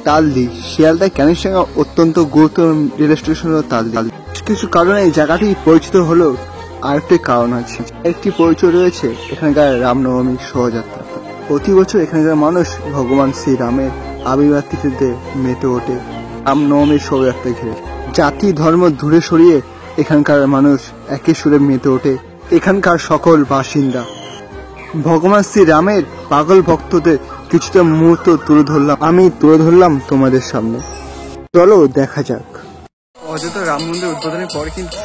তালদি শিয়ালদা ক্যানিং সঙ্গে অত্যন্ত গুরুত্বপূর্ণ রেল স্টেশন হল তালদি। কিছু কারণে এই জায়গাটি পরিচিত হলো আরেকটি কারণ আছে, একটি পরিচয় রয়েছে এখানকার রামনবমী শোভাযাত্রা। প্রতি বছর এখানকার মানুষ ভগবান শ্রীরামের আবির্ভাব তিথিতে মেতে ওঠে রামনবমীর শোভাযাত্রা ঘিরে। জাতি ধর্ম দূরে সরিয়ে এখানকার মানুষ একই সুরে মেতে ওঠে এখানকার সকল বাসিন্দা। ভগবান শ্রীরামের পাগল ভক্তদের কিছুটা মুহূর্ত তুলে ধরলাম তোমাদের সামনে। চলো দেখা যাক। অযোধ্যা রাম মন্দির উদ্বোধনের পরে কিন্তু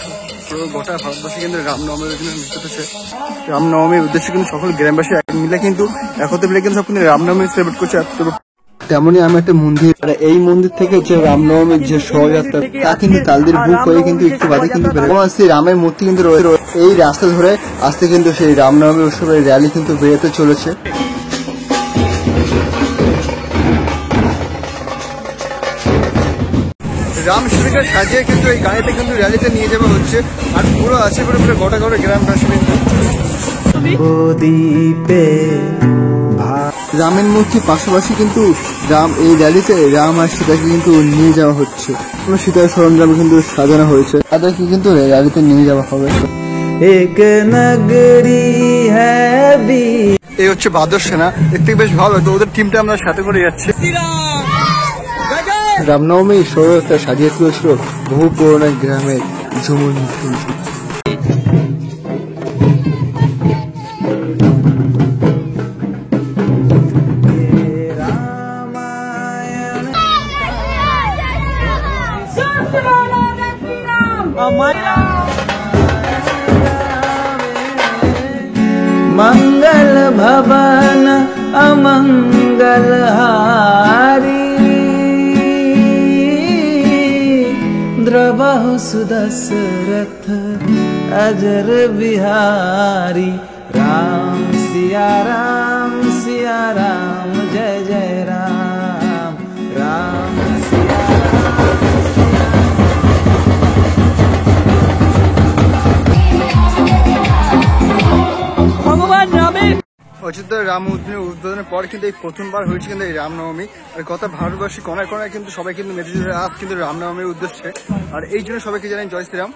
পুরো গোটা ভারতবর্ষে কিন্তু রামনবমীর উদ্দেশ্যে রামনবমীর উদ্দেশ্যে কিন্তু সকল গ্রামবাসী মিলে কিন্তু একত্রে মিলে কিন্তু সব কিন্তু রামনবমী সেলিব্রেট করছে। তেমনই আমি একটা মন্দির, এই মন্দির থেকে যে রামনবমীর যে শোভাযাত্রা তা কিন্তু তালদির বুক হয়ে কিন্তু একটু বাদে কিন্তু ভগবান শ্রী রামের মূর্তি কিন্তু রয়েছে। এই রাস্তা ধরে আসতে কিন্তু সেই রামনবমী উৎসবের র্যালি কিন্তু বেরোতে চলেছে। রাম সেবিকা সাজিয়ে কিন্তু এই গাড়িতে কিন্তু র্যালিতে নিয়ে যাওয়া হচ্ছে, আর পুরো আছে পুরো গোটা গ্রামবাসী কিন্তু রামের মূর্তির পাশাপাশি কিন্তু এই র্যালিতে রাম আর সীতাকে কিন্তু নিয়ে যাওয়া হচ্ছে। সীতার সরঞ্জাম কিন্তু সাজানো হয়েছে, তাদেরকে কিন্তু র্যালিতে নিয়ে যাওয়া হবে। এই হচ্ছে বাদর সেনা, দেখতে বেশ ভালো, তো ওদের টিমটা আমরা সাথে করে যাচ্ছি। রামনবমী শোভাযাত্রা সাজিয়ে তুলেছিল বহু পুরোনো গ্রামের ঝুমুর। मंगल भवन अमंगल हारी द्रवहु सुदशरथ अजर बिहारी। राम सिया राम जय जय राम, राम सिया অযোধ্যার রাম মন্দিরের উদ্বোধনের পর কিন্তু এই প্রথমবার হয়েছে কিন্তু এই রামনবমী, আর গোটা ভারতবর্ষী কোনায় কোনায় কিন্তু সবাই কিন্তু মেতে চলেছে আজ কিন্তু রামনবমীর উদ্দেশ্যে। আর এই জন্য সবাইকে জানাই জয় শ্রীরাম।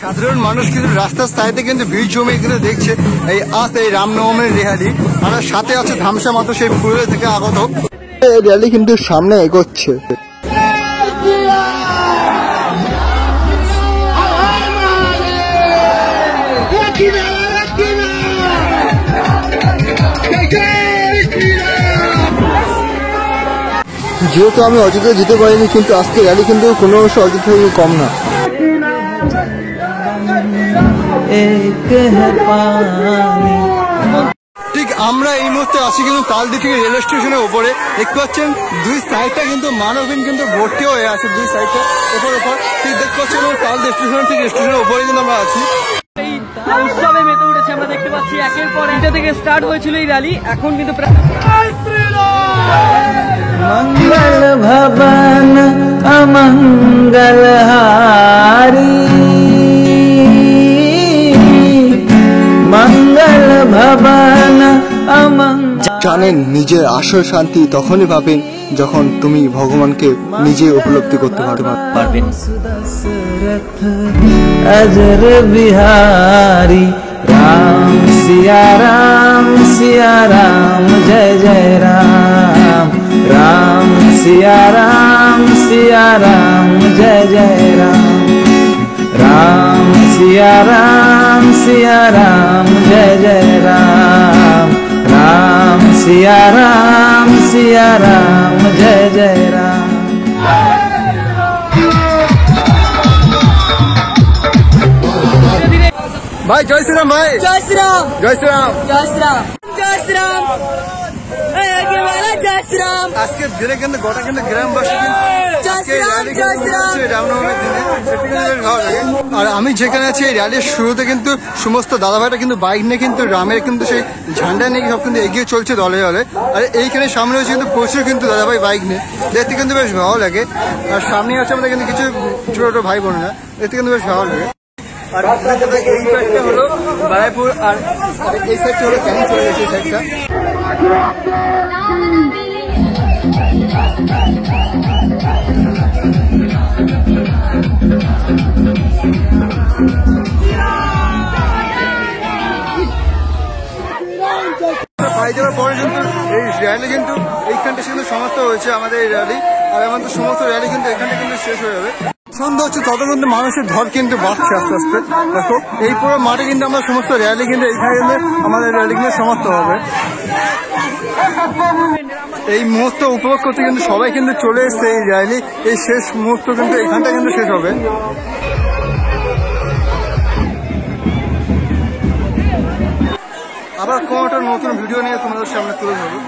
সাধারণ মানুষ কিন্তু রাস্তার সাইডে কিন্তু ভিড় জমে কিন্তু দেখছে এই রামনবমীর র্যালি, আর সাথে আছে ধামসা মতো সেই পুরুলিয়া থেকে আগত র্যালি কিন্তু সামনে এগোচ্ছে। যেহেতু আমি অযোধ্যা যেতে পারিনি, কিন্তু আজকে র্যালি কিন্তু কোনো অযোধ্যা থেকে কম না। ঠিক আমরা এই মুহূর্তে আছি কিন্তু তালদি থেকে রেল স্টেশনের উপরে। দেখতে পাচ্ছেন দুই সাইডটা কিন্তু মানবহীন কিন্তু ভর্তি হয়ে আছে, দুই সাইডটা উপর ঠিক দেখতে পাচ্ছেন তালদি স্টেশন ঠিক স্টেশনের উপরে কিন্তু আমরা আছি। উৎসবে মেতে উঠেছে আমরা দেখতে পাচ্ছি, একের পর এটা থেকে স্টার্ট হয়েছিল এই র্যালি, এখন কিন্তু मंगल भवन अमंगल हारी मंगल भवन জানেন নিজের আসল শান্তি তখনই পাবেন যখন তুমি ভগবানকে নিজে উপলব্ধি করতে পারবেন। अजर बिहारी राम सिया राम जय जय राम, राम सिया राम जय जय राम, राम सिया राम जय जय राम, राम सिया राम जय जय राम। ভাই জয় শ্রীরাম ভাই। জয় শ্রীরাম, জয় শ্রীরাম। জয় শ্রীরাম, জয় শ্রীরাম, জয় শ্রীরাম। আজকে দিনে কিন্তু গোটা কিন্তু গ্রামবাসী রামনবমীর দিনে ভালো লাগে। আর আমি যেখানে আছি এই র্যালির শুরুতে কিন্তু সমস্ত দাদাভাইরা কিন্তু বাইক নিয়ে কিন্তু রামের কিন্তু সেই ঝান্ডা নিয়ে সব কিন্তু এগিয়ে চলছে দলে দলে। আর এইখানে সামনে হচ্ছে কিন্তু প্রচুর কিন্তু দাদাভাই বাইক নিয়ে, দেখতে কিন্তু বেশ ভালো লাগে। আর সামনে আছে আমাদের কিন্তু কিছু ছোট ছোট ভাই বোনেরা, দেখতে কিন্তু বেশ ভালো লাগে। আর এই সাইডটা হলো বারাইপুর আর এই সাইডটা হলো ক্যানিং চলে গেছে এই সাইডটা। পাই যাওয়ার পরে কিন্তু এই র্যালি কিন্তু এইখানটা কিন্তু সমাপ্ত হয়েছে আমাদের এই র্যালি। আর আমাদের সমস্ত র্যালি কিন্তু এখানটা কিন্তু শেষ হয়ে যাবে। সন্ধ্যা হচ্ছে তত মধ্যে মানুষের ঢল কিন্তু বাড়ছে আস্তে আস্তে। দেখো এই পুরো মাঠে কিন্তু আমরা সমস্ত র্যালি কিন্তু এইখানে কিন্তু আমাদের র্যালি কিন্তু সমাপ্ত হবে। এই মুহূর্ত উপভোগ করতে কিন্তু সবাই কিন্তু চলে এসছে এই র্যালি, এই শেষ মুহূর্ত কিন্তু এখানটা কিন্তু শেষ হবে। আবার কোনো একটা নতুন ভিডিও নিয়ে তোমাদের সামনে তুলে ধরবো।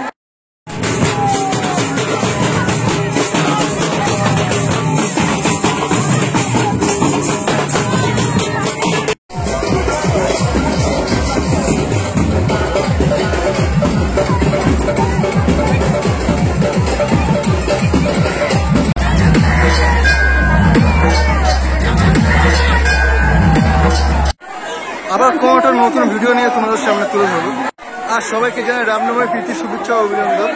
আবার কোনো একটা নতুন ভিডিও নিয়ে তোমাদের সামনে তুলে ধরবো। আর সবাইকে জানাই রামনবমীর প্রীতি শুভেচ্ছা ও অভিনন্দন।